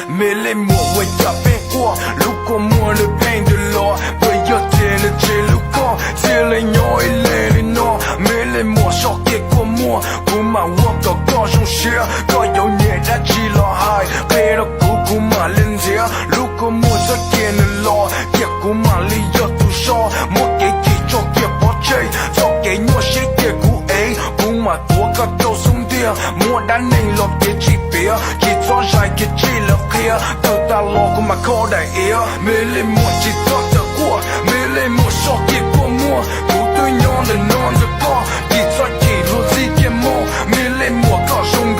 mais les mots, ouais, y'a bien quoi. Look au moins le pain de l'or, ouais, y'a tiens le cheluko. C'est les nions et les noms, mais les mots choqués comme moi. Pour ma walk, quand j'en cher, quand y'a nhẹ đã chỉ lo hai. Bê đó cũ của mà lên dĩa, lúc có mua rất kia nên lo. Việc của mà lý do tu so, một cái kỳ cho kia bỏ chơi. Cho cái nhua xế kia của ấy, của mà tua các câu sung tia. Mua đã nên lọt kia chỉ bia, chỉ cho dài kia chỉ là kia. Từ ta lo của mà khó đại yếu, mê lên mua chỉ cho tờ của, mê lên mua so kia của mua. Của tôi nhon để non cho co, chỉ cho chỉ luôn gì kia mô. Mê lên mua có dùng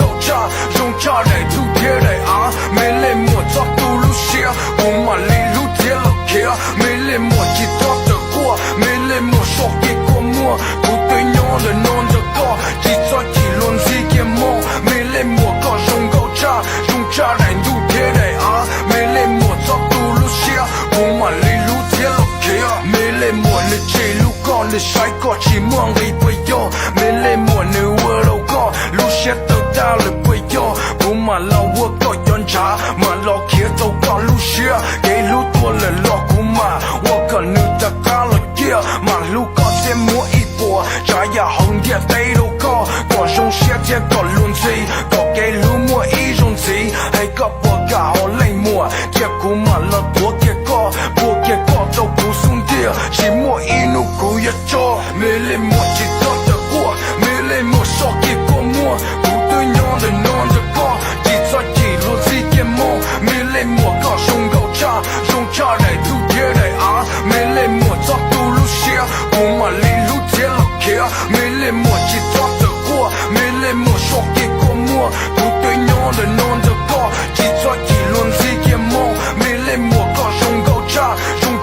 cha đầy thu thế đầy á. Mê lên mua cho tu lúc xưa, của mà lý lúc thế là kia. Mê lên mua chỉ cho tờ của, mê lên mua so kia của mua. Của tôi nhon để non cho co, chỉ cho chỉ luôn gì kia mô. Mê lên mua có dùng cha đầy thu thế đầy á. Mê lên mua cho tu lúc xưa, của mà lý lúc thế là kia. Mê lên mua để chỉ lúc con để sai có chỉ muốn gây bây giờ. Mê lên mua nếu vừa đâu có lúc sẽ tự ta là bây giờ. Của mà lo vừa có yon trả mà lo kia đâu có lúc xưa. Cái lúc tua là lo của mà vừa có nữ ta cá là kia. Mà lúc có sẽ mua ít bùa trả ya hồng địa tay đâu có. Có dùng xe thế có luôn gì, có cái lúc mua ít dùng gì. Hay có bùa cả họ lấy mua kia của mà lo tua kia có. Bùa kia có đâu cũng xuống kia, chỉ mua ít nụ cũng ya cho. Mê lên mua chỉ cho tờ của, mê lên mua so kia của mua. Của tôi nhon để non cho co, chỉ cho chỉ luôn gì kia mô. Mê lên mua có dùng cha đầy thu thế đầy á. Mê lên mua cho tu lúc xưa, của mà lý lúc thế là kia. Mê lên mua chỉ cho tờ của, mê lên mua so kia của mua. Của tôi nhon để non cho co, chỉ cho chỉ luôn gì kia mô. Mê lên mua có dùng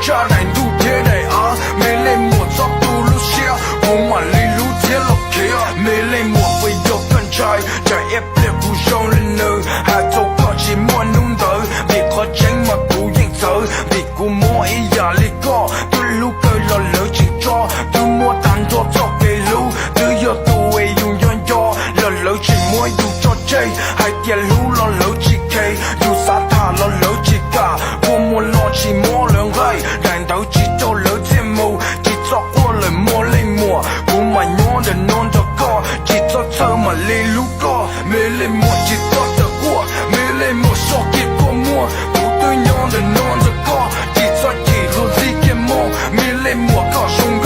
cha đầy thu thế đầy á. Mê lên mua cho tu lúc xưa, của mà lý lúc thế là kia. Mê lên mua với dấu cân trai, trái ép liệt của dòng lên nơi. Hà châu có chỉ mua nung tới, vì có tránh mà cụ yên tới. Vì cụ mua ý giả lý có, tôi lúc cười lo lỡ chỉ cho. Tôi mua tàn cho cây lưu, từ giờ tôi dùng yon cho. Lo lỡ chỉ mua dùng cho chơi, hai kia lưu lo lỡ chỉ cây. Dù xa thả lo lỡ chỉ cả, cô mua lo chỉ mua lượng gây. Đàn đấu chỉ cho lỡ thêm mù, chỉ cho qua lời mua lên mùa. Cô mà nhon để non cho co, chỉ cho thơ mà lê lúc co. Mê lên mua chỉ cho tờ của, mê lên mua so kia cô mua. Cô tôi nhon để non cho co, chỉ cho chỉ luôn gì kia mô. Mê lên mua có dùng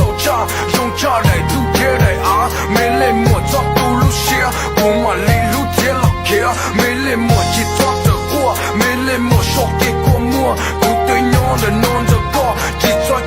cha đầy thu thế đầy á. Mê lên mua cho tu lúc xưa, cô mà lê lúc thế là kia. Mê lên mua chỉ cho tờ của, mê lên mua so kia cô mua. Cô tôi nhon để non cho co, chỉ cho